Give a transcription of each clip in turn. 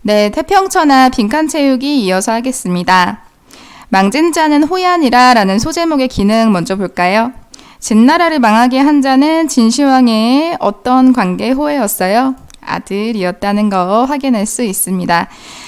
네, 태평천하 빈칸채우기 이어서 하겠습니다. 망진 자는 호얀이라 라는 소제목의 기능 먼저 볼까요? 진나라를 망하게 한 자는 진시황의 어떤 관계 호혜였어요? 아들이었다는 거 확인할 수 있습니다.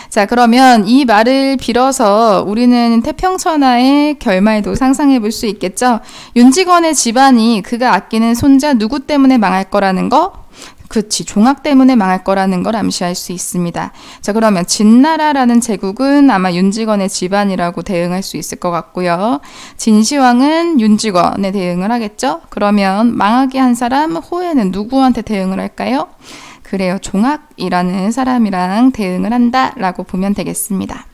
자, 그러면 이 말을 빌어서 우리는 태평천하의 결말도 상상해 볼 수 있겠죠? 윤직원의 집안이 그가 아끼는 손자 누구 때문에 망할 거라는 거? 그치, 종악 때문에 망할 거라는 걸 암시할 수 있습니다. 자, 그러면 진나라라는 제국은 아마 윤직원의 집안이라고 대응할 수 있을 것 같고요. 진시황은 윤직원에 대응을 하겠죠? 그러면 망하게 한 사람 호혜는 누구한테 대응을 할까요? 그래요, 종악이라는 사람이랑 대응을 한다라고 보면 되겠습니다.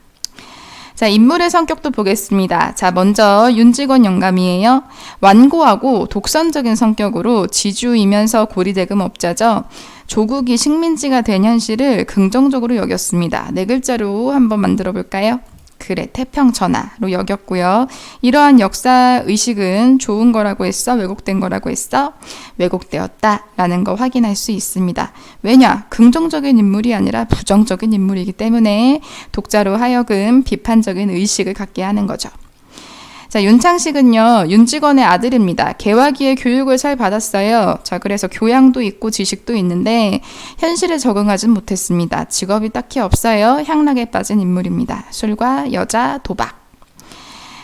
자, 인물의 성격도 보겠습니다. 자, 먼저 윤직원 영감이에요. 완고하고 독선적인 성격으로 지주이면서 고리대금업자죠. 조국이 식민지가 된 현실을 긍정적으로 여겼습니다. 네 글자로 한번 만들어 볼까요? 그래, 태평천하로 여겼고요. 이러한 역사 의식은 좋은 거라고 했어? 왜곡된 거라고 했어? 왜곡되었다라는 거 확인할 수 있습니다. 왜냐? 긍정적인 인물이 아니라 부정적인 인물이기 때문에 독자로 하여금 비판적인 의식을 갖게 하는 거죠. 자, 윤창식은요, 윤직원의 아들입니다. 개화기의 교육을 잘 받았어요. 자, 그래서 교양도 있고 지식도 있는데 현실에 적응하진 못했습니다. 직업이 딱히 없어요. 향락에 빠진 인물입니다. 술과 여자, 도박.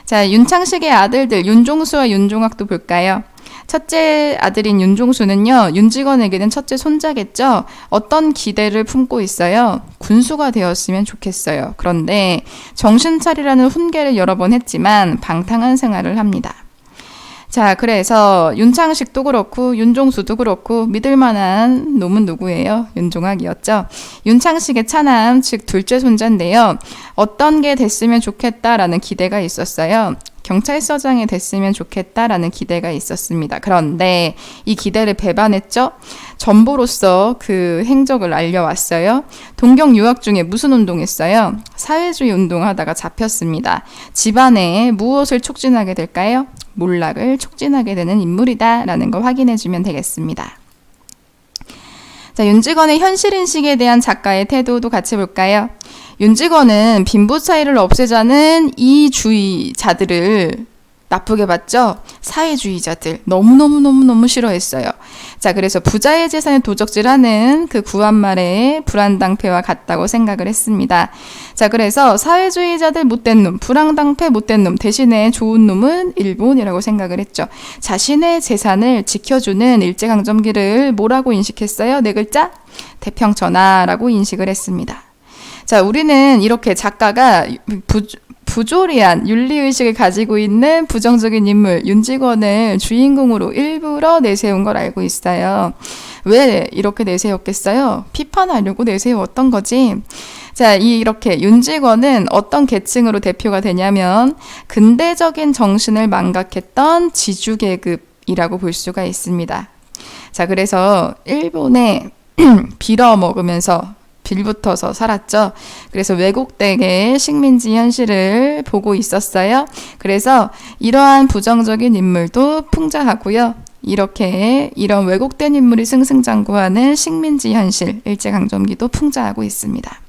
자, 윤창식의 아들들 윤종수와 윤종학도 볼까요? 첫째 아들인 윤종수는요, 윤직원에게는 첫째 손자겠죠? 어떤 기대를 품고 있어요? 군수가 되었으면 좋겠어요. 그런데 정신 차리라는 훈계를 여러 번 했지만 방탕한 생활을 합니다. 자, 그래서 윤창식도 그렇고 윤종수도 그렇고 믿을 만한 놈은 누구예요? 윤종학이었죠. 윤창식의 차남, 즉 둘째 손자인데요. 어떤 게 됐으면 좋겠다라는 기대가 있었어요. 경찰서장이 됐으면 좋겠다라는 기대가 있었습니다. 그런데 이 기대를 배반했죠. 전보로서 그 행적을 알려왔어요. 동경 유학 중에 무슨 운동했어요? 사회주의 운동하다가 잡혔습니다. 집안에 무엇을 촉진하게 될까요? 몰락을 촉진하게 되는 인물이다라는 거 확인해주면 되겠습니다. 자, 윤직원의 현실인식에 대한 작가의 태도도 같이 볼까요? 윤직원은 빈부 차이를 없애자는 이주의자들을 나쁘게 봤죠? 사회주의자들 너무 싫어했어요. 자, 그래서 부자의 재산을 도적질하는 그 구한말의 불안당패와 같다고 생각을 했습니다. 자, 그래서 사회주의자들 못된 놈, 불안당패 못된 놈 대신에 좋은 놈은 일본이라고 생각을 했죠. 자신의 재산을 지켜주는 일제강점기를 뭐라고 인식했어요? 네 글자? 태평천하라고 인식을 했습니다. 자, 우리는 이렇게 작가가 부조리한 윤리의식을 가지고 있는 부정적인 인물 윤직원을 주인공으로 일부러 내세운 걸 알고 있어요. 왜 이렇게 내세웠겠어요? 비판하려고 내세웠던 거지. 자, 이렇게 윤직원은 어떤 계층으로 대표가 되냐면 근대적인 정신을 망각했던 지주계급이라고 볼 수가 있습니다. 자, 그래서 일본에 빌어먹으면서 빌붙어서 살았죠. 그래서 왜곡되게 식민지 현실을 보고 있었어요. 그래서 이러한 부정적인 인물도 풍자하고요. 이런 왜곡된 인물이 승승장구하는 식민지 현실, 일제강점기도 풍자하고 있습니다.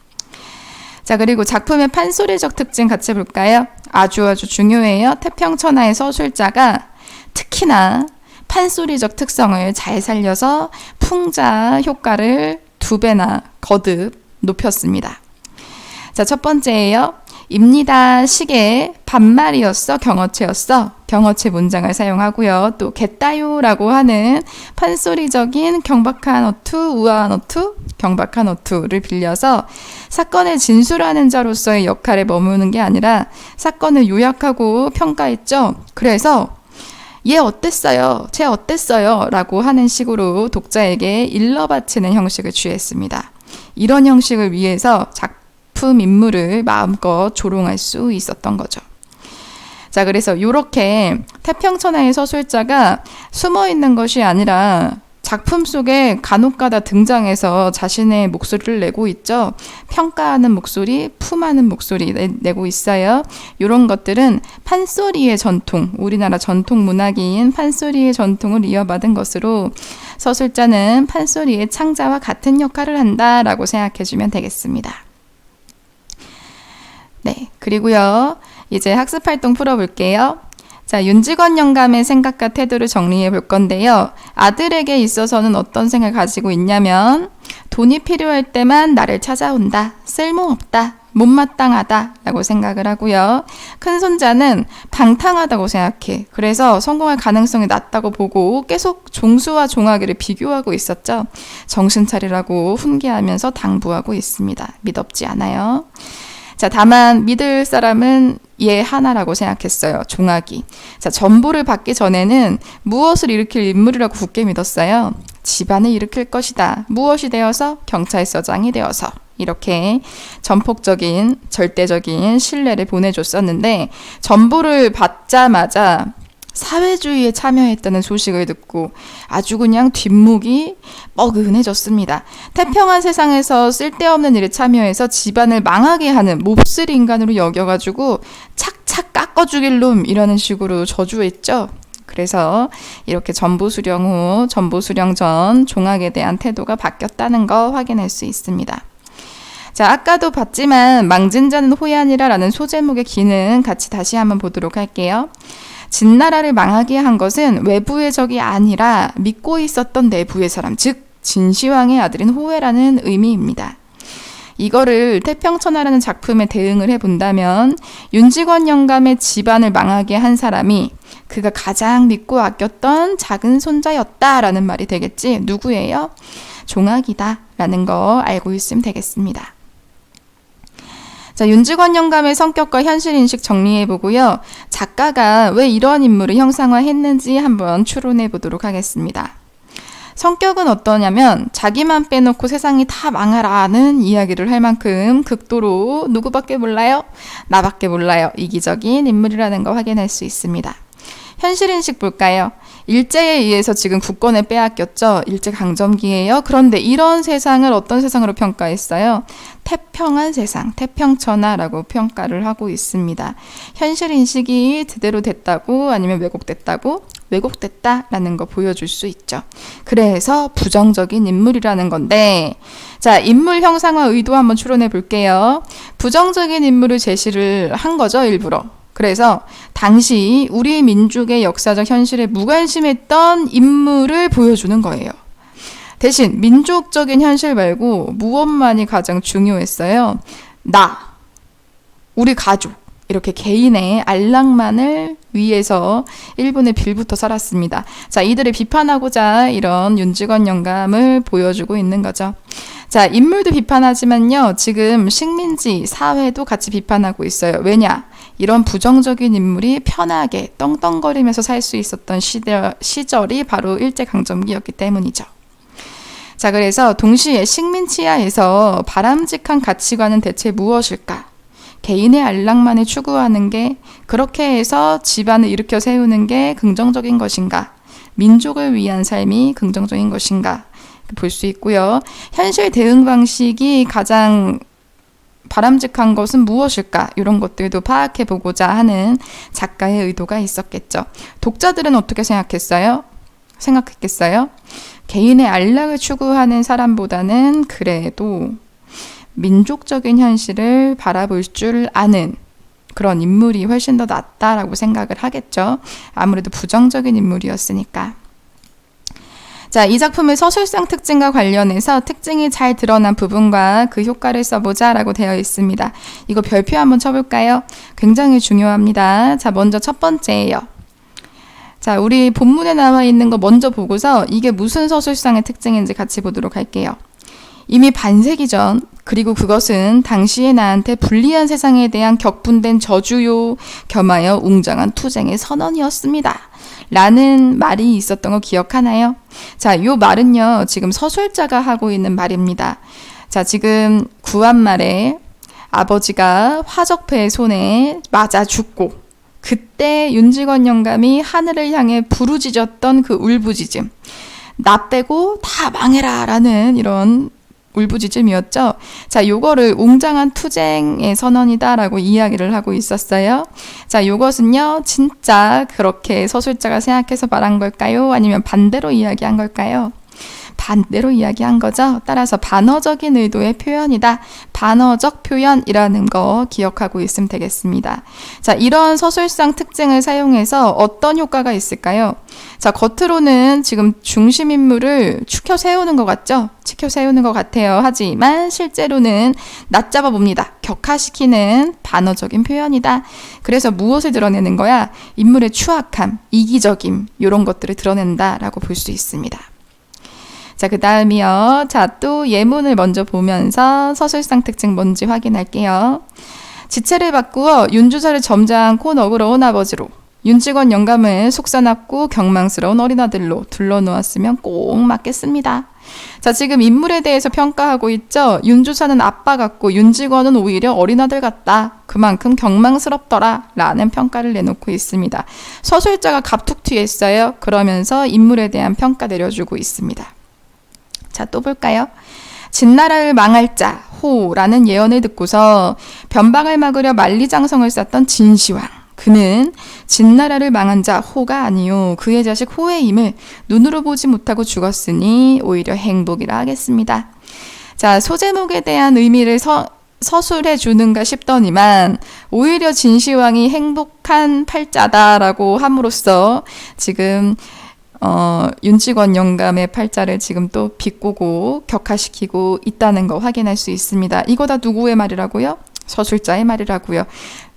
자, 그리고 작품의 판소리적 특징 같이 볼까요? 아주 중요해요. 태평천하의 서술자가 특히나 판소리적 특성을 잘 살려서 풍자 효과를 2배나 거듭 높였습니다. 자, 첫 번째예요. 입니다. 시계 반말이었어? 경어체였어? 경어체 문장을 사용하고요. 또 겠다요라고 하는 판소리적인 경박한 어투, 우아한 어투, 경박한 어투를 빌려서 사건을 진술하는 자로서의 역할에 머무는 게 아니라 사건을 요약하고 평가했죠. 그래서 얘 어땠어요? 쟤 어땠어요? 라고 하는 식으로 독자에게 일러바치는 형식을 취했습니다. 이런 형식을 위해서 작품 인물을 마음껏 조롱할 수 있었던 거죠. 자, 그래서 이렇게 태평천하의 서술자가 숨어있는 것이 아니라 작품 속에 간혹가다 등장해서 자신의 목소리를 내고 있죠. 평가하는 목소리, 품하는 목소리 내고 있어요. 이런 것들은 판소리의 전통, 우리나라 전통 문학인 판소리의 전통을 이어받은 것으로 서술자는 판소리의 창자와 같은 역할을 한다라고 생각해주면 되겠습니다. 네, 그리고요. 이제 학습활동 풀어볼게요. 자, 윤직원 영감의 생각과 태도를 정리해 볼 건데요. 아들에게 있어서는 어떤 생각을 가지고 있냐면 돈이 필요할 때만 나를 찾아온다. 쓸모없다. 못마땅하다 라고 생각을 하고요. 큰 손자는 방탕하다고 생각해. 그래서 성공할 가능성이 낮다고 보고 계속 종수와 종아기를 비교하고 있었죠. 정신 차리라고 훈계하면서 당부하고 있습니다. 믿업지 않아요. 자, 다만 믿을 사람은 얘 하나라고 생각했어요. 종아기. 자, 전보를 받기 전에는 무엇을 일으킬 인물이라고 굳게 믿었어요. 집안을 일으킬 것이다. 무엇이 되어서? 경찰서장이 되어서. 이렇게 전폭적인 절대적인 신뢰를 보내줬었는데 전보를 받자마자 사회주의에 참여했다는 소식을 듣고 아주 그냥 뒷목이 뻐근해졌습니다. 태평한 세상에서 쓸데없는 일에 참여해서 집안을 망하게 하는 몹쓸 인간으로 여겨가지고 착착 깎아 죽일 놈 이라는 식으로 저주했죠. 그래서 이렇게 전보 수령 후, 전보 수령 전 종학에 대한 태도가 바뀌었다는 거 확인할 수 있습니다. 자, 아까도 봤지만 망진 자는 호얀이라라는 소제목의 기능 같이 다시 한번 보도록 할게요. 진나라를 망하게 한 것은 외부의 적이 아니라 믿고 있었던 내부의 사람, 즉 진시황의 아들인 호해라는 의미입니다. 이거를 태평천하라는 작품에 대응을 해본다면 윤직원 영감의 집안을 망하게 한 사람이 그가 가장 믿고 아꼈던 작은 손자였다라는 말이 되겠지. 누구예요? 종학이다 라는 거 알고 있으면 되겠습니다. 자, 윤직원 영감의 성격과 현실인식 정리해보고요. 작가가 왜 이런 인물을 형상화했는지 한번 추론해 보도록 하겠습니다. 성격은 어떠냐면 자기만 빼놓고 세상이 다 망하라는 이야기를 할 만큼 극도로 누구밖에 몰라요? 나밖에 몰라요. 이기적인 인물이라는 거 확인할 수 있습니다. 현실인식 볼까요? 일제에 의해서 지금 국권을 빼앗겼죠. 일제강점기예요. 그런데 이런 세상을 어떤 세상으로 평가했어요? 태평한 세상, 태평천하라고 평가를 하고 있습니다. 현실인식이 제대로 됐다고 아니면 왜곡됐다고? 왜곡됐다라는 거 보여줄 수 있죠. 그래서 부정적인 인물이라는 건데 자, 인물 형상화 의도 한번 추론해 볼게요. 부정적인 인물을 제시를 한 거죠, 일부러. 그래서 당시 우리 민족의 역사적 현실에 무관심했던 인물을 보여주는 거예요. 대신 민족적인 현실 말고 무엇만이 가장 중요했어요? 나, 우리 가족, 이렇게 개인의 안락만을 위해서 일본의 빌부터 살았습니다. 자, 이들을 비판하고자 이런 윤직원 영감을 보여주고 있는 거죠. 자, 인물도 비판하지만요. 지금 식민지, 사회도 같이 비판하고 있어요. 왜냐? 이런 부정적인 인물이 편하게 떵떵거리면서 살 수 있었던 시절이 바로 일제강점기였기 때문이죠. 자, 그래서 동시에 식민지하에서 바람직한 가치관은 대체 무엇일까? 개인의 안락만을 추구하는 게 그렇게 해서 집안을 일으켜 세우는 게 긍정적인 것인가? 민족을 위한 삶이 긍정적인 것인가? 볼 수 있고요. 현실 대응 방식이 가장 바람직한 것은 무엇일까? 이런 것들도 파악해 보고자 하는 작가의 의도가 있었겠죠. 독자들은 어떻게 생각했겠어요? 개인의 안락을 추구하는 사람보다는 그래도 민족적인 현실을 바라볼 줄 아는 그런 인물이 훨씬 더 낫다라고 생각을 하겠죠. 아무래도 부정적인 인물이었으니까. 자, 이 작품의 서술상 특징과 관련해서 특징이 잘 드러난 부분과 그 효과를 써보자 라고 되어 있습니다. 이거 별표 한번 쳐볼까요? 굉장히 중요합니다. 자, 먼저 첫 번째예요. 자, 우리 본문에 나와 있는 거 먼저 보고서 이게 무슨 서술상의 특징인지 같이 보도록 할게요. 이미 반세기 전, 그리고 그것은 당시에 나한테 불리한 세상에 대한 격분된 저주요 겸하여 웅장한 투쟁의 선언이었습니다. 라는 말이 있었던 거 기억하나요? 자, 요 말은요, 지금 서술자가 하고 있는 말입니다. 자, 지금 구한말에 아버지가 화적패의 손에 맞아 죽고, 그때 윤직원 영감이 하늘을 향해 부르짖었던 그 울부짖음. 나 빼고 다 망해라! 라는 이런 울부짖음이었죠. 자, 요거를 웅장한 투쟁의 선언이다라고 이야기를 하고 있었어요. 자, 요것은요, 진짜 그렇게 서술자가 생각해서 말한 걸까요? 아니면 반대로 이야기한 걸까요? 반대로 이야기한 거죠. 따라서 반어적인 의도의 표현이다. 반어적 표현이라는 거 기억하고 있으면 되겠습니다. 자, 이런 서술상 특징을 사용해서 어떤 효과가 있을까요? 자, 겉으로는 지금 중심 인물을 치켜 세우는 것 같죠? 치켜 세우는 것 같아요. 하지만 실제로는 낮잡아 봅니다. 격하시키는 반어적인 표현이다. 그래서 무엇을 드러내는 거야? 인물의 추악함, 이기적임 이런 것들을 드러낸다라고 볼 수 있습니다. 자, 그 다음이요. 자, 또 예문을 먼저 보면서 서술상 특징 뭔지 확인할게요. 지체를 바꾸어 윤주사를 점잖고 너그러운 아버지로, 윤직원 영감을 속사납고 경망스러운 어린아들로 둘러놓았으면 꼭 맞겠습니다. 자, 지금 인물에 대해서 평가하고 있죠. 윤주사는 아빠 같고 윤직원은 오히려 어린아들 같다. 그만큼 경망스럽더라 라는 평가를 내놓고 있습니다. 서술자가 갑툭 튀했어요. 그러면서 인물에 대한 평가 내려주고 있습니다. 자, 또 볼까요? 진나라를 망할 자 호라는 예언을 듣고서 변방을 막으려 만리장성을 쌓던 진시황, 그는 진나라를 망한 자 호가 아니요 그의 자식 호의 힘을 눈으로 보지 못하고 죽었으니 오히려 행복이라 하겠습니다. 자, 소제목에 대한 의미를 서술해 주는가 싶더니만 오히려 진시황이 행복한 팔자다라고 함으로써 지금 윤직원 영감의 팔자를 지금 또 비꼬고 격하시키고 있다는 거 확인할 수 있습니다. 이거 다 누구의 말이라고요? 서술자의 말이라고요.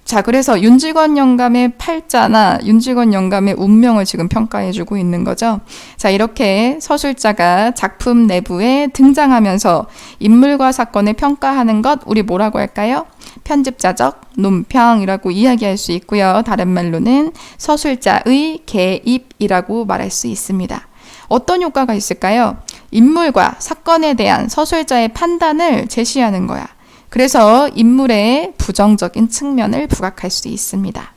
자, 그래서 윤직원 영감의 팔자나 윤직원 영감의 운명을 지금 평가해주고 있는 거죠. 자, 이렇게 서술자가 작품 내부에 등장하면서 인물과 사건을 평가하는 것 우리 뭐라고 할까요? 편집자적 논평이라고 이야기할 수 있고요. 다른 말로는 서술자의 개입이라고 말할 수 있습니다. 어떤 효과가 있을까요? 인물과 사건에 대한 서술자의 판단을 제시하는 거야. 그래서 인물의 부정적인 측면을 부각할 수 있습니다.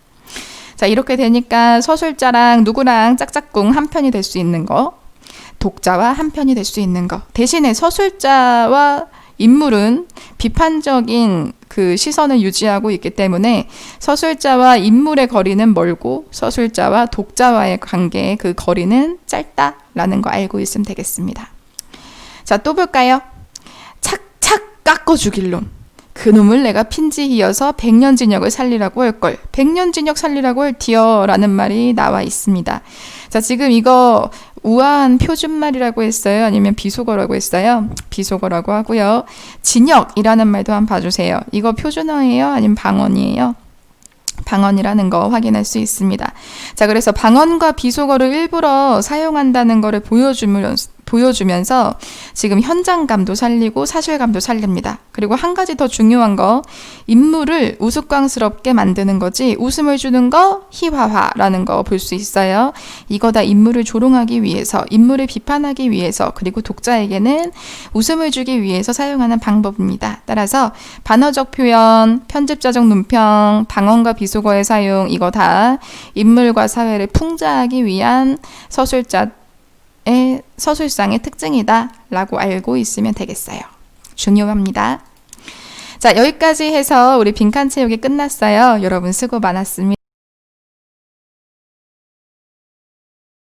자, 이렇게 되니까 서술자랑 누구랑 짝짝꿍 한 편이 될 수 있는 거, 독자와 한 편이 될 수 있는 거. 대신에 서술자와 인물은 비판적인 그 시선을 유지하고 있기 때문에 서술자와 인물의 거리는 멀고 서술자와 독자와의 관계의 그 거리는 짧다라는 거 알고 있으면 되겠습니다. 자, 또 볼까요? 착착 깎어 주길론. 그놈을 내가 핀지히어서 100년 진역을 살리라고 할걸. 100년 진역 살리라고 할티어 라는 말이 나와 있습니다. 자, 지금 이거 우아한 표준말이라고 했어요? 아니면 비속어라고 했어요? 비속어라고 하고요. 진역이라는 말도 한번 봐주세요. 이거 표준어예요? 아니면 방언이에요? 방언이라는 거 확인할 수 있습니다. 자, 그래서 방언과 비속어를 일부러 사용한다는 거를 보여주면서 지금 현장감도 살리고 사실감도 살립니다. 그리고 한 가지 더 중요한 거, 인물을 우스꽝스럽게 만드는 거지 웃음을 주는 거 희화화라는 거 볼 수 있어요. 이거 다 인물을 조롱하기 위해서, 인물을 비판하기 위해서, 그리고 독자에게는 웃음을 주기 위해서 사용하는 방법입니다. 따라서 반어적 표현, 편집자적 논평, 방언과 비속어의 사용, 이거 다 인물과 사회를 풍자하기 위한 서술상의 특징이다 라고 알고 있으면 되겠어요. 중요합니다. 자, 여기까지 해서 우리 빈칸 채우기 끝났어요. 여러분 수고 많았습니다.